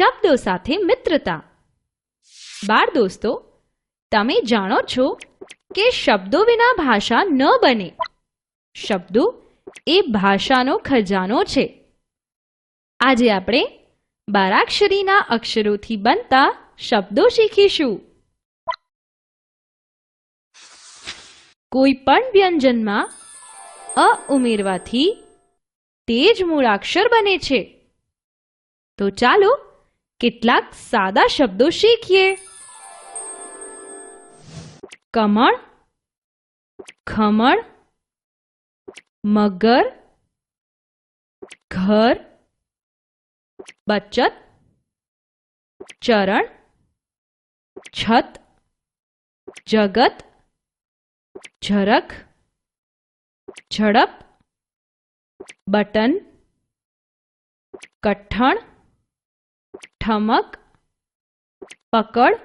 શબ્દો સાથે મિત્રતા. બાળ દોસ્તો, તમે જાણો છો કે શબ્દો વિના ભાષા ન બને. શબ્દો એ ભાષાનો ખજાનો છે. આજે આપણે બારાક્ષરીના અક્ષરોથી બનતા શબ્દો શીખીશું. કોઈ પણ વ્યંજનમાં અ ઉમેરવાથી તે જ મૂળાક્ષર બને છે. તો ચાલો કેટલાક સાદા શબ્દો શીખીએ. કમળ, ખમણ, મગર, ઘર, બચત, ચરણ, છત, જગત, ઝરખ, ઝડપ, બટન, કઠણ, ઠમક, પકડ,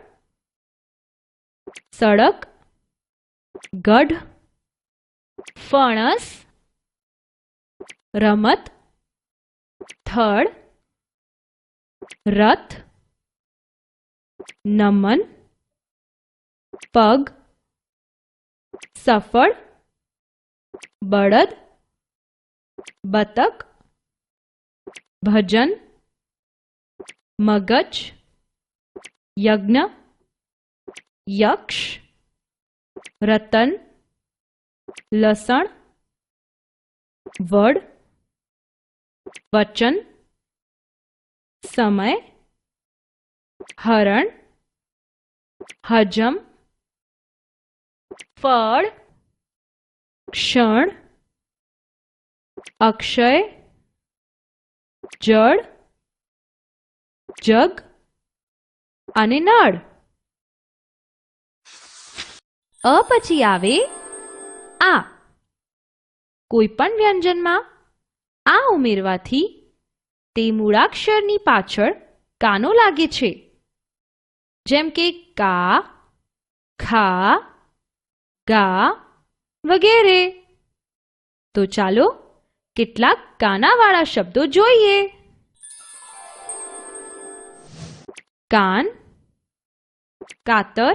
સડક, ગઢ, ફણસ, રમત, થડ, રથ, નમન, પગ, સફળ, બળદ, બતક, ભજન, મગજ, યજ્ઞ, યક્ષ, રતન, લસણ, વડ, વચન, સમય, હરણ, હજમ, ફળ, ક્ષણ, અક્ષય, જળ, જગ અને નળ. અ પછી આવે આ. કોઈ પણ વ્યંજનમાં આ ઉમેરવાથી તે મૂળાક્ષરની પાછળ કાનો લાગે છે, જેમ કે કા, ખા, ગા વગેરે. તો ચાલો કેટલાક કાનાવાળા શબ્દો જોઈએ. કાન, કાતર,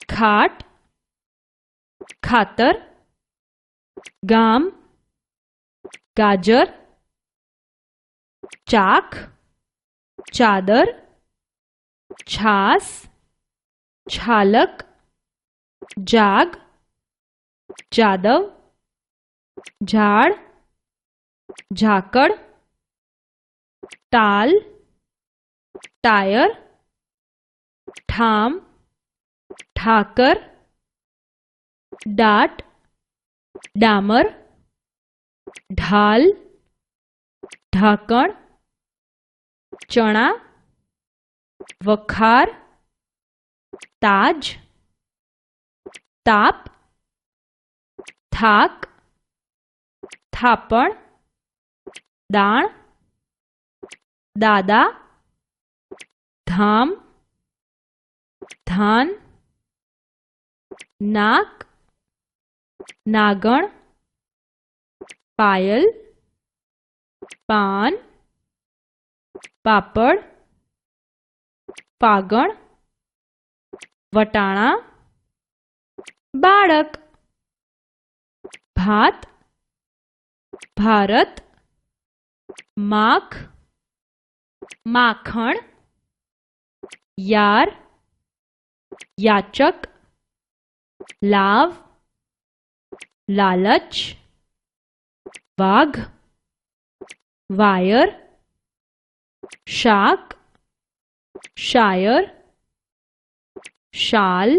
ખાટ, ખાતર, ગામ, ગાજર, ચાક, ચાદર, છાસ, છાલક, જાગ, જાદવ, ઝાડ, ઝાકળ, તાલ, ટાયર, ઠામ, ઠાકર, ડાટ, ડામર, ઢાલ, ઢાંકણ, ચણા, વખાર, તાજ, તાપ, થાક, થાપણ, દાણ, દાદા, ધામ, ધાન, નાક, નાગણ, પાયલ, પાન, પાપડ, પાગણ, વટાણા, બાળક, ભાત, ભારત, માખ, માખણ, યાર, યાચક, લાવ, લાલચ, વાઘ, વાયર, શાક, શાયર, શાલ,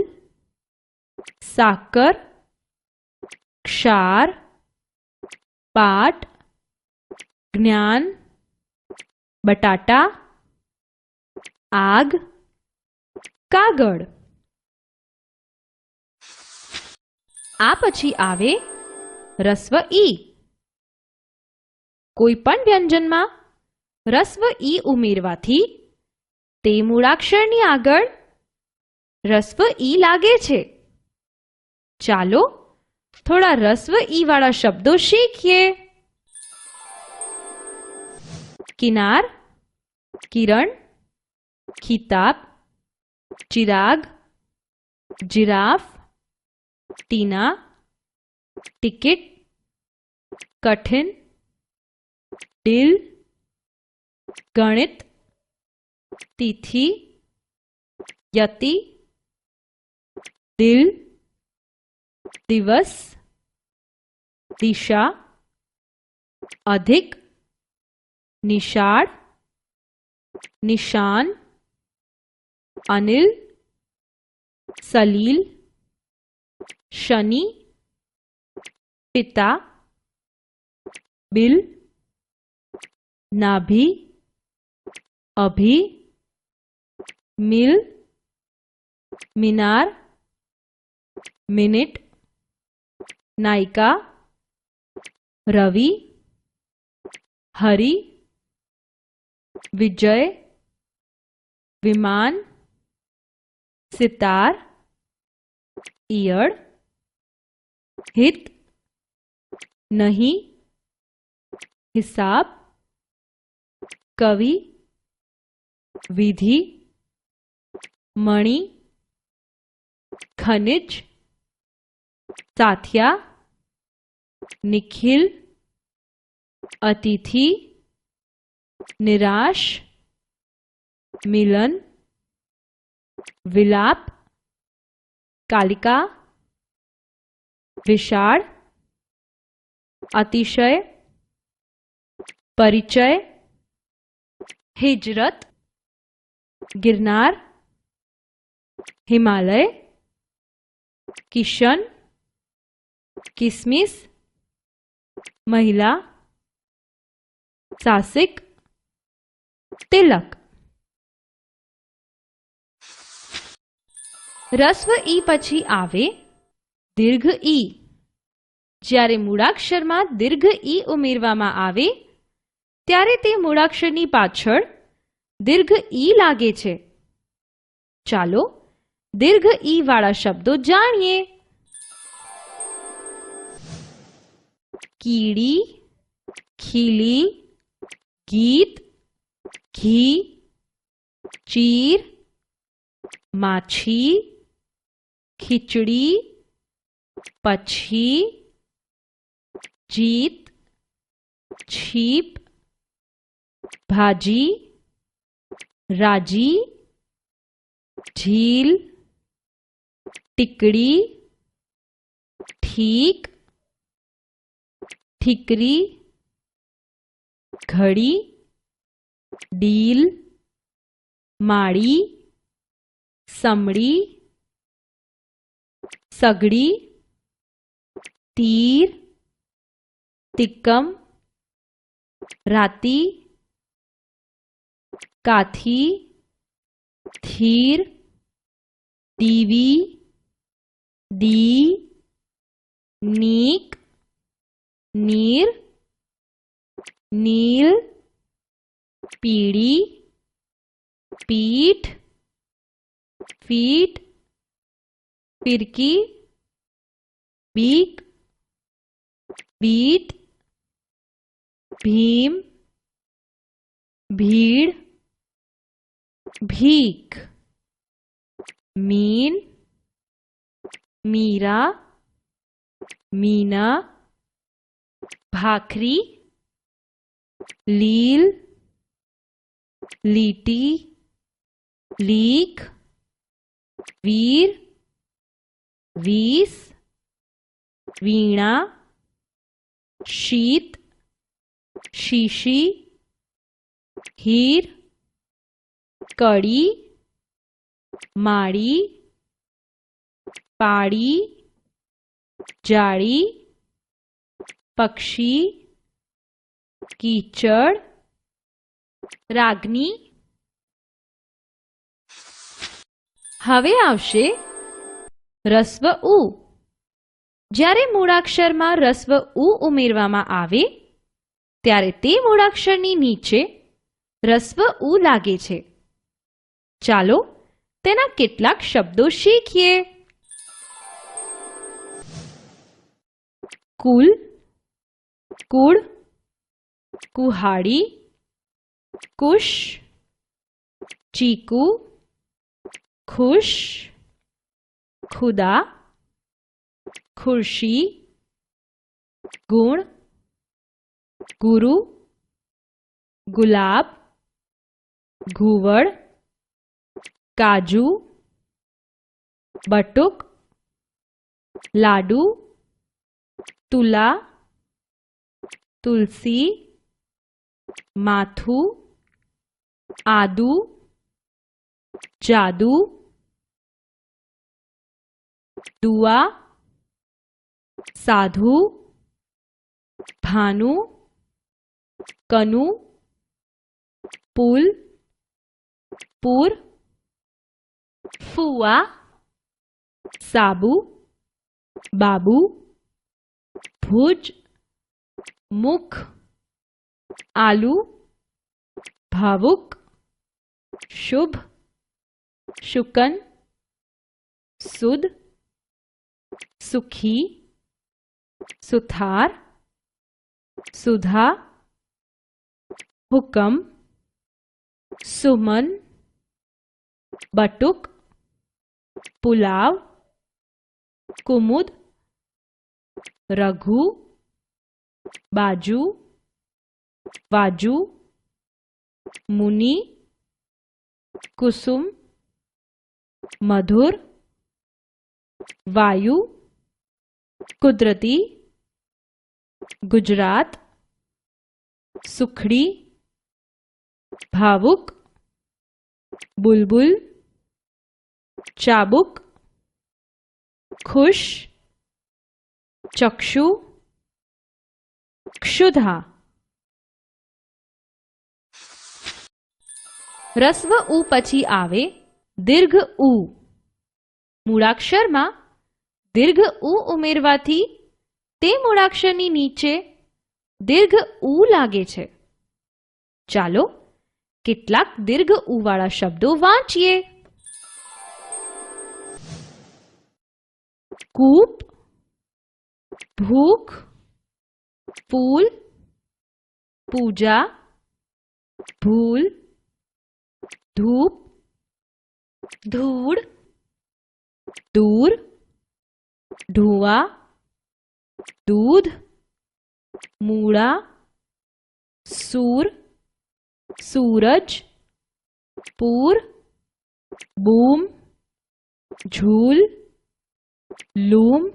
સાકર, ક્ષાર, પાટ, જ્ઞાન, બટાટા, આગ, કાગળ. આ પછી આવે રસ્વ ઈ. કોઈ પણ વ્યંજનમાં રસ્વ ઈ ઉમેરવાથી તે મૂળાક્ષરની આગળ રસ્વ ઈ લાગે છે. ચાલો થોડા રસ્વ ઈ વાળા શબ્દો શીખીએ. કિનાર, किरण, खिताब, चिराग, जिराफ, टीना, टिकट, कठिन, दिल, गणित, तिथि, यति, दिल, दिवस, दिशा, अधिक, निषाद, निशान, अनिल, सलील, शनि, पिता, बिल, नाभि, अभी, मिल, मीनार, मिनट, नायिका, रवि, हरि, विजय, विमान, सितार, ईयड़, हित, नहीं, हिसाब, कवि, विधि, मणि, खनिज, साथिया, निखिल, अतिथि, निराश, मिलन, विलाप, कालिका, विशाल, अतिशय, परिचय, हिजरत, गिरनार, हिमालय, किशन, किसमिस, महिला, सासिक, तिलक। રસ્વ ઈ પછી આવે દીર્ઘ ઈ। જ્યારે મૂળાક્ષરમાં દીર્ઘ ઈ ઉમેરવામાં આવે ત્યારે તે મૂળાક્ષરની પાછળ દીર્ઘ ઈ લાગે છે। ચાલો દીર્ઘ ઈ વાળા શબ્દો જાણીએ। કીડી, ખીલી, ગીત, ઘી, ચીર, માછી, खिचड़ी, पक्षी, जीत, छीप, भाजी, राजी, झील, टिकड़ी, ठीक, ठिकरी, घड़ी, डील, माड़ी, समड़ी, सगड़ी, तीर, तिक्कम, राती, काथी, थीर, दीवी, दी, नीक, नीर, नील, पीड़ी, पीठ, फीट, फिरकी, बीक, बीट, भीम, भीड़, भीख, मीन, मीरा, मीना, भाखरी, लील, लीटी, लीक, वीर, वीस, वीणा, शीत, शीशी, हीर, कड़ी, माड़ी, पाड़ी, जाड़ी, पक्षी, कीचड़, रागनी। હવે આવશે રસ્વ ઉ। જ્યારે મૂળાક્ષરમાં રસ્વ ઉ ઉમેરવામાં આવે ત્યારે તે મૂળાક્ષરની નીચે રસ્વ ઉ લાગે છે। ચાલો તેના કેટલાક શબ્દો શીખીએ। કુલ, કુળ, કુહાડી, કુશ, चीकू, खुश, खुदा, खुर्शी, गुण, गुरु, गुलाब, घूवड़, काजू, बटुक, लाडू, तुला, तुलसी, माथू, आदू, जादू, दुआ, साधु, भानु, कनु, पुल, पुर, फुआ, साबु, बाबू, भुज, मुख, आलू, भावुक, शुभ, शुकन, सुध, सुखी, सुथार, सुधा, हुकम, सुमन, बटुक, पुलाव, कुमुद, रघु, बाजू, वाजू, मुनि, कुसुम, मधुर, वायु, कुदरती, गुजरात, सुखड़ी, भावुक, बुलबुल, चाबुक, खुश, चक्षु, क्षुधा। રસ્વ ઉ પછી આવે દીર્ઘ ઉ. મૂળાક્ષરમાં દીર્ઘ ઉ ઉમેરવાથી તે મૂળાક્ષરની નીચે દીર્ઘ ઉ લાગે છે. ચાલો કેટલાક દીર્ઘ ઉ વાળા શબ્દો વાંચીએ. કૂપ, ભૂખ, ફૂલ, પૂજા, ભૂલ, धूप, धूड़, दूर, धुआं, दूध, मूड़ा, सूर, सूरज, पूर, बूम, झूल, लूम,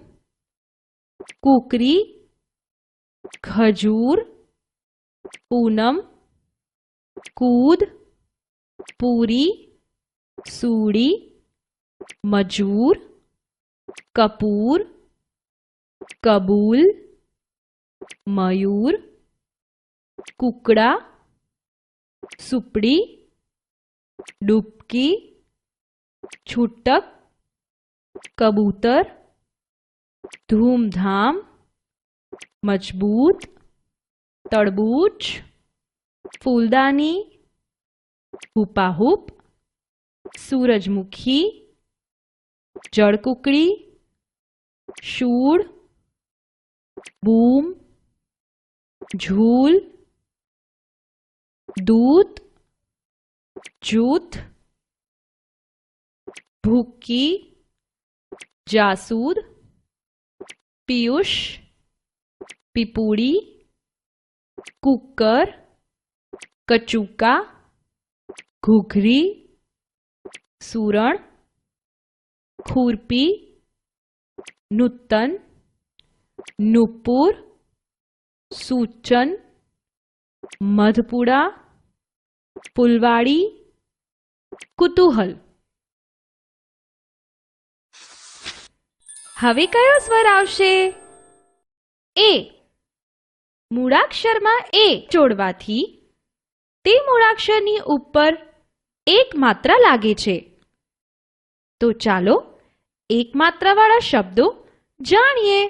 कुकरी, खजूर, पूनम, कूद, पूरी, सूड़ी, मजूर, कपूर, कबूल, मयूर, कुकड़ा, सुपड़ी, डुबकी, छूटक, कबूतर, धूमधाम, मजबूत, तरबूच, फूलदानी, हुपाहुप, सूरजमुखी, जड़कुकड़ी, शूड़, बूम, झूल, दूत, जूथ, भूकी, जासूद, पीयूष, पिपूड़ी, कुकर, कचूका, घूघरी, सूरण, खुरपी, नूतन, नूपुर, सूचन, मधपुड़ा, फुलवाड़ी, कुतूहल. હવે કયો સ્વર આવશે? એ. મૂળાક્ષરમાં એ જોડવાથી તે મૂળાક્ષરની ઉપર એક માત્રા લાગે છે. તો ચાલો એક માત્રાવાળા શબ્દો જાણીએ.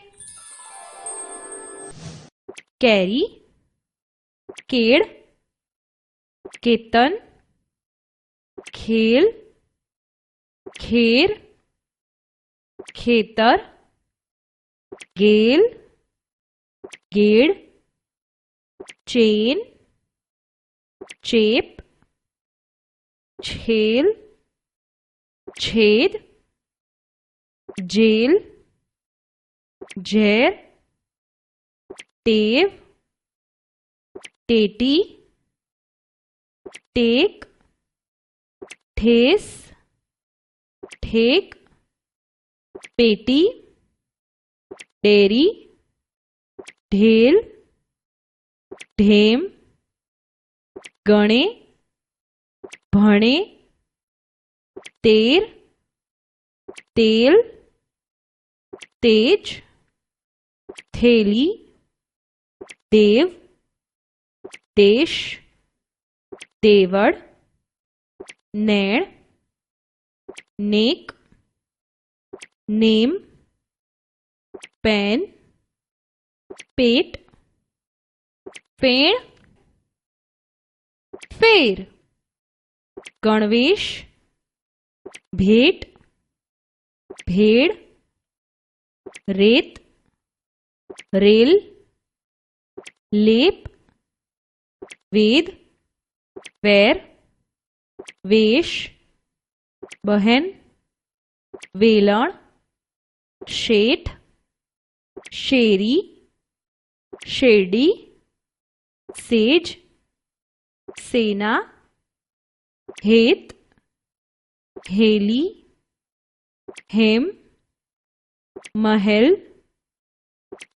કેરી, કેળ, કેતન, ખેલ, ખેર, ખેતર, ગેલ, ગેડ, ચેન, ચેપ, છેલ, છેદ, જેલ, ઝેર, ટેવ, ટેટી, ટેક, ઠેસ, ઠેક, પેટી, ડેરી, ઢેલ, ઢેમ, ગણે, ભણે, તેર, તેલ, તેજ, થેલી, દેવ, દેશ, દેવળ, નેણ, નેક, નેમ, પેન, પેટ, ફેણ, ફેર, ગણવેશ, ભેટ, ભેડ, રેત, રેલ, લેપ, વેદ, વેર, વેશ, બહેન, વેલણ, શેઠ, શેરી, શેરડી, સેજ, સેના, હેત, હેલી, હેમ, મહેલ,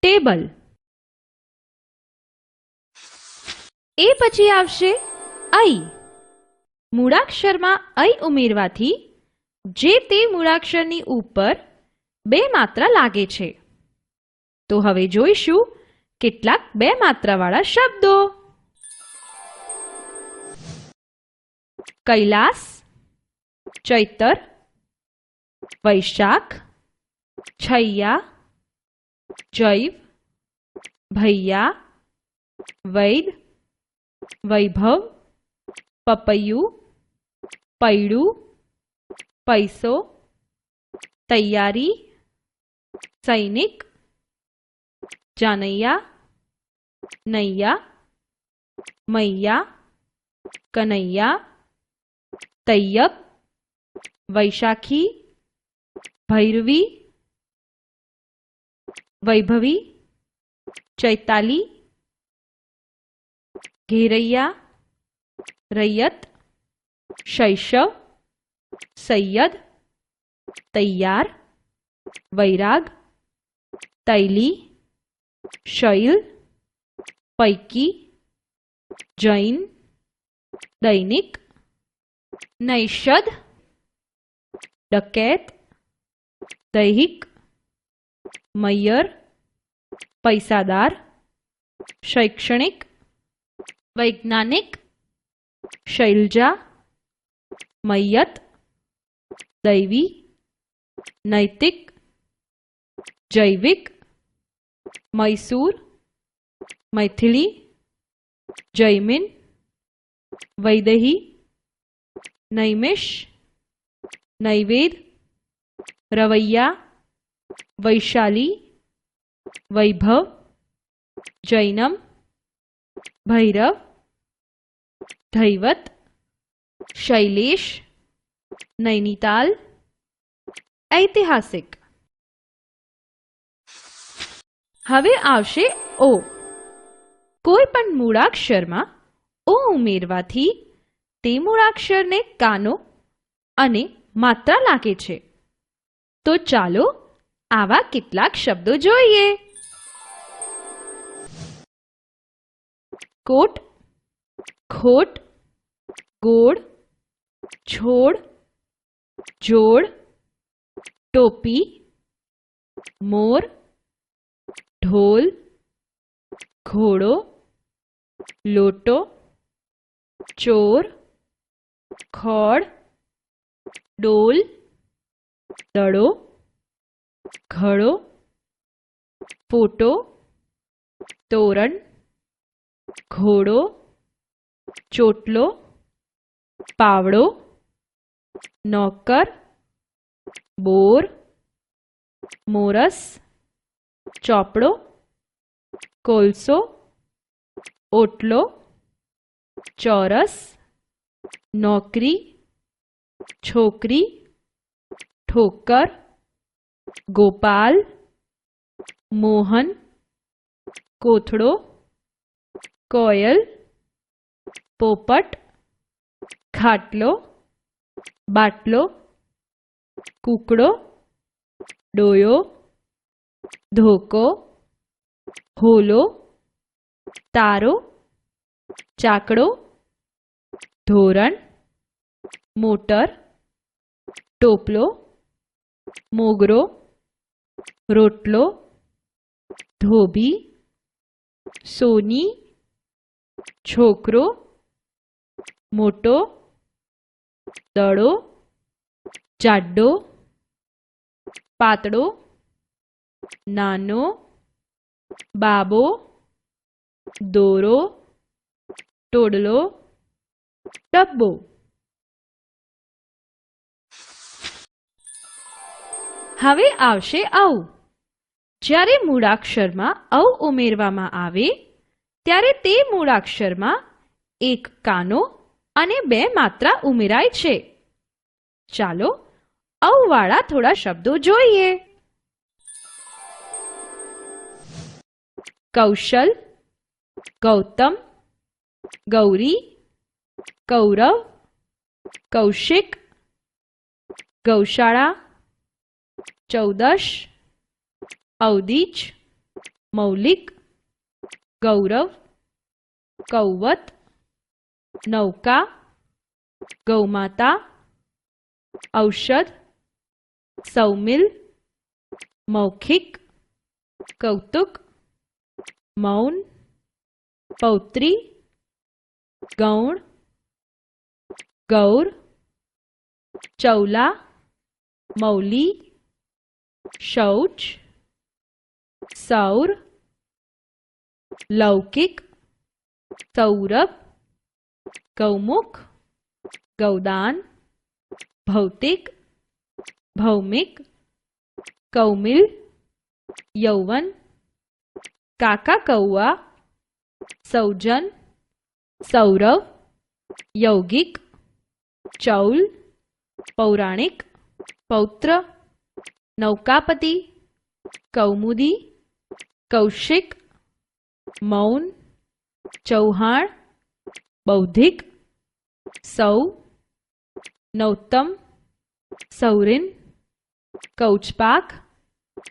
ટેબલ. એ પછી આવશે ઐ. મૂળાક્ષરમાં ઐ ઉમેરવાથી જે તે મૂળાક્ષરની ઉપર બે માત્રા લાગે છે. તો હવે જોઈશું કેટલાક બે માત્રાવાળા શબ્દો. કૈલાસ, ચૈતર, વૈશાખ, છૈયા, જૈવ, ભૈયા, વૈદ, વૈભવ, પપૈયું, પૈડું, પૈસો, તૈયારી, સૈનિક, જાનૈયા, નૈયા, મૈયા, કનૈયા, તૈયબ, વૈશાખી, ભૈરવી, વૈભવી, ચૈતાલી, ઘેરૈયા, રૈયત, શૈશવ, સૈયદ, તૈયાર, વૈરાગ, તૈલી, શૈલ, પૈકી, જૈન, દૈનિક, નૈષદ, ડકેત, દૈહિક, મૈયર, પૈસાદાર, શૈક્ષણિક, વૈજ્ઞાનિક, શૈલજા, મૈયત, દૈવી, નૈતિક, જૈવિક, મૈસૂર, મૈથિલી, જૈમિન, વૈદેહી, નૈમિષ, નૈવેદ, રવૈયા, વૈશાલી, વૈભવ, જૈનમ, ભૈરવ, ધૈવત, શૈલેષ, નૈનીતાલ, ઐતિહાસિક. હવે આવશે ઓ. કોઈ પણ મૂળાક્ષરમાં ઓ ઉમેરવાથી તે મૂળાક્ષરને કાનો અને માત્રા લાગે છે. તો ચાલો આવા કેટલાક શબ્દો જોઈએ. કોટ, ખોટ, ગોળ, છોડ, જોડ, ટોપી, મોર, ઢોલ, ઘોડો, લોટો, ચોર, ખોડ, ડોલ, દડો, ઘડો, ફોટો, તોરણ, ઘોડો, ચોટલો, પાવડો, નોકર, બોર, મોરસ, ચોપડો, કોલસો, ઓટલો, ચોરસ, નોકરી, છોકરી, ઠોકર, ગોપાલ, મોહન, કોથળો, કોયલ, પોપટ, ખાટલો, બાટલો, કૂકડો, ડોયો, ધોકો, હોલો, તારો, ચાકડો, ધોરણ, મોટર, ટોપલો, મોગરો, રોટલો, ધોબી, સોની, છોકરો, મોટો, દડો, જાડો, પાતળો, નાનો, બાબો, દોરો, ટોડલો, ડબ્બો. હવે આવશે ઔ. જ્યારે મૂળાક્ષરમાં ઔ ઉમેરવામાં આવે ત્યારે તે મૂળાક્ષરમાં એક કાનો અને બે માત્રા ઉમેરાય છે. ચાલો ઔ વાળા થોડા શબ્દો જોઈએ. કૌશલ, ગૌતમ, ગૌરી, કૌરવ, કૌશિક, ગૌશાળા, ચૌદશ, અવદીચ, મૌલિક, ગૌરવ, કૌવત, નૌકા, ગૌમાતા, ઔષધ, સૌમિલ, મૌખિક, કૌતુક, મૌન, પૌત્રી, ગૌણ, ગૌર, ચૌલા, મૌલી, શૌચ, સૌર, લૌકિક, સૌરભ, ગૌમુખ, ગૌદાન, ભૌતિક, ભૌમિક, કૌમિલ, યૌવન, કાકા કૌવા, સૌજન, સૌરવ, યૌગિક, ચૌલ, પૌરાણિક, પૌત્ર, નૌકાપતિ, કૌમુદી, કૌશિક, મૌન, ચૌહાણ, બૌદ્ધિક, સૌ, નૌતમ, સૌરિન, કૌચપાક,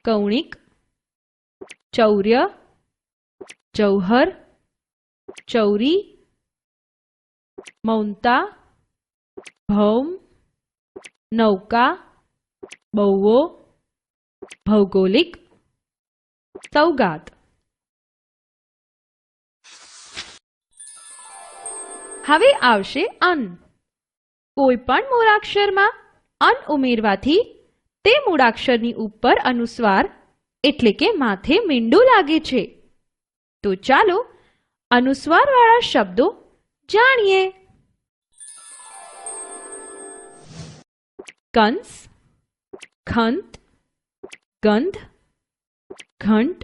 કૌણિક, ચૌર્ય, જૌહર, ચૌરી, મૌનતા, ભૌમ, નૌકા, બહુઓ, ભૌગોલિક, સૌગાત. હવે આવશે અન. કોઈ પણ મૂળાક્ષરમાં અન ઉમેરવાથી તે મૂળાક્ષરની ઉપર અનુસ્વાર એટલે કે માથે મીંડું લાગે છે. તો ચાલો અનુસ્વારવાળા શબ્દો જાણીએ. કંસ, ખંત, ગંધ, ઘંટ,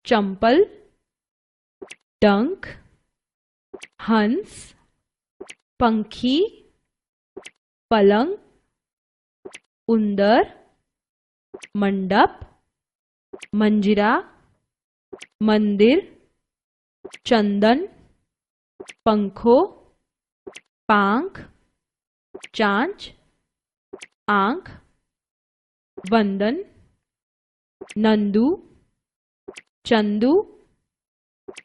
ચંપલ, ડંખ, હંસ, પંખી, પલંગ, ઉંદર, મંડપ, મંજીરા, મંદિર, ચંદન, પંખો, પાંખ, ચાંચ, આંખ, વંદન, નંદુ, ચંદુ,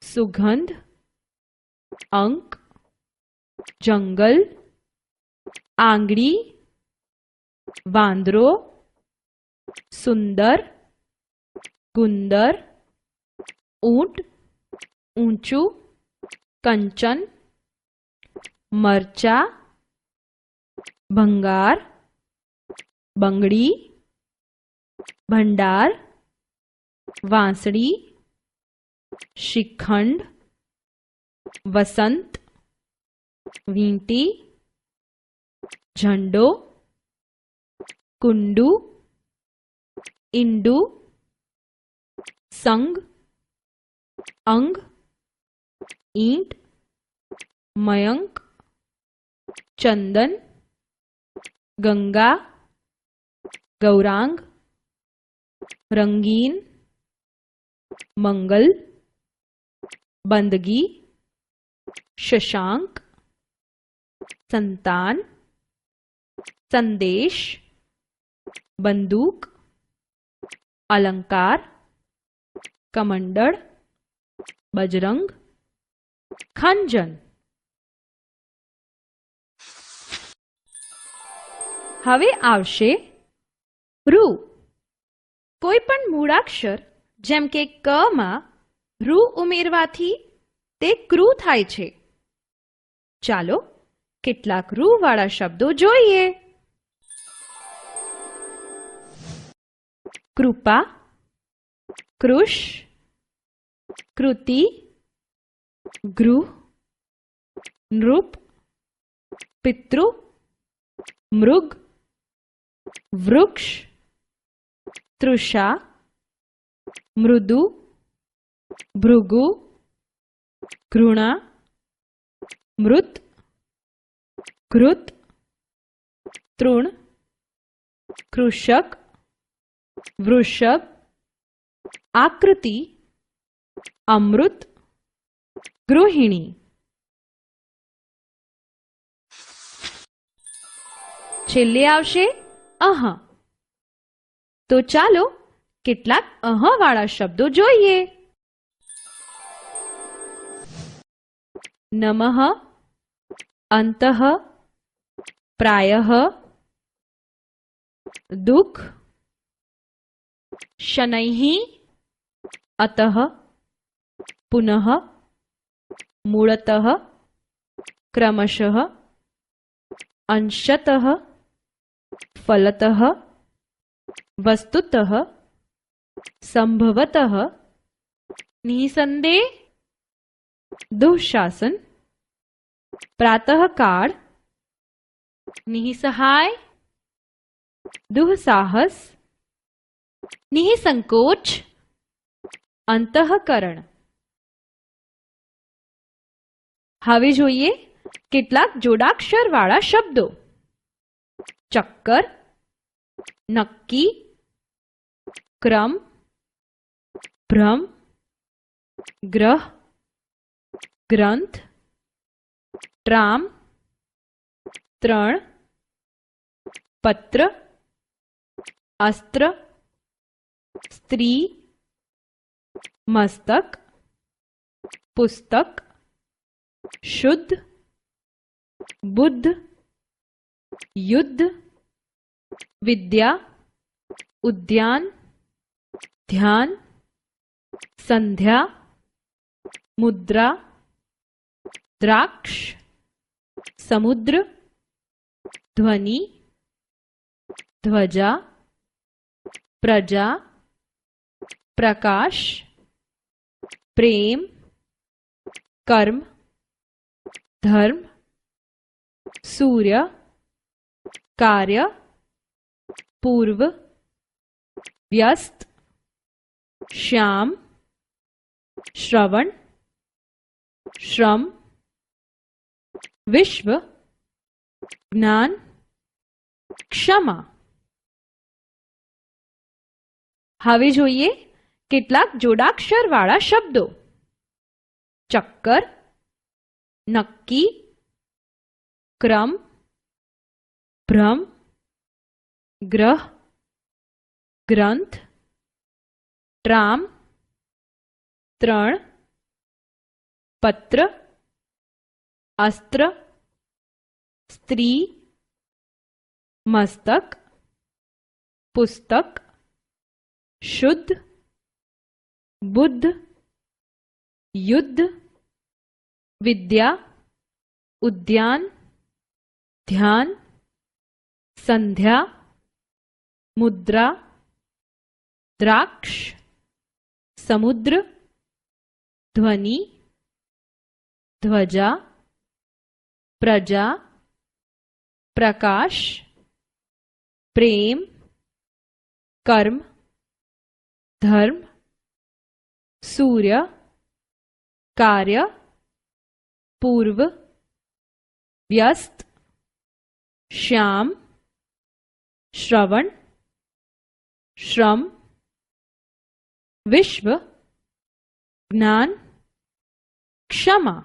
સુગંધ, અંક, જંગલ, આંગળી, વાંદરો, સુંદર, ગુંદર, ઊંટ, ઊંચું, કંચન, મરચા, ભંગાર, બંગડી, ભંડાર, વાંસળી, શ્રીખંડ, વસંત, વીંટી, ઝંડો, કુંડુ, ઈંડુ, સંગ, અંગ, ઈંટ, મયંક, ચંદન, ગંગા, ગૌરાંગ, રંગીન, મંગલ, બંદગી, શશાંક, સંતાન, સંદેશ, બંદૂક, અલંકાર, કમંડળ, બજરંગ, ખંજન. હવે આવશે રૂ. કોઈ પણ મૂળાક્ષર જેમ કે ક માં રૂ ઉમેરવાથી તે ક્રૂ થાય છે. ચાલો કેટલાક રૂ વાળા શબ્દો જોઈએ. કૃપા, કૃશ, કૃતિ, ગૃહ, નૃપ, પિતૃ, મૃગ, વૃક્ષ, તૃષા, મૃદુ, ભૃગુ, ઘૃણા, મૃત, ઘૃત, તૃણ, કૃષક, વૃષભ, આકૃતિ, અમૃત, ગૃહિણી. છેલ્લે આવશે અહ. તો ચાલો કેટલાક અહ વાળા શબ્દો જોઈએ. નમઃ, અંતઃ, પ્રાયઃ, દુઃખ, શનૈઃ, અતઃ, પુનઃ, મૂળતઃ, ક્રમશઃ, અંશતઃ, ફલતઃ, વસ્તુતઃ, સંભવતઃ, નિઃસંદેહ, દુઃશાસન, પ્રાતઃકાળ, નિઃસહાય, દુઃસાહસ, નિઃસંકોચ, અંતઃકરણ. હવે જોઈએ કેટલાક જોડાક્ષર વાળા શબ્દો. ચક્કર, નક્કી, ક્રમ, ભ્રમ, ગ્રહ, ગ્રંથ, ટ્રામ, ત્રણ, પત્ર, અસ્ત્ર, સ્ત્રી, મસ્તક, પુસ્તક, શુદ્ધ, બુદ્ધ, યુદ્ધ, વિદ્યા, ઉદ્યાન, ધ્યાન, સંધ્યા, મુદ્રા, દ્રાક્ષ, સમુદ્ર, ધ્વનિ, ધ્વજા, પ્રજા, પ્રકાશ, પ્રેમ, કર્મ, ધર્મ, સૂર્ય, કાર્ય, પૂર્વ, વ્યસ્ત, શ્યામ, શ્રવણ, શ્રમ, વિશ્વ, જ્ઞાન, ક્ષમા. હવે જોઈએ કેટલાક જોડાક્ષર વાળા શબ્દો. ચક્કર, નક્કી, ક્રમ, ભ્રમ, ગ્રહ, ગ્રંથ, ટ્રામ, ત્રણ, પત્ર, અસ્ત્ર, સ્ત્રી, મસ્તક, પુસ્તક, શુદ્ધ, બુદ્ધ, યુદ્ધ, વિદ્યા, ઉદ્યાન, ધ્યાન, સંધ્યા, મુદ્રા, દ્રાક્ષ, સમુદ્ર, ધ્વનિ, ધ્વજા, પ્રજા, પ્રકાશ, પ્રેમ, કર્મ, ધર્મ, સૂર્ય, કાર્ય, પૂર્વ, વ્યસ્ત, શ્યામ, શ્રવણ, શ્રમ, વિશ્વ, જ્ઞાન, ક્ષમા,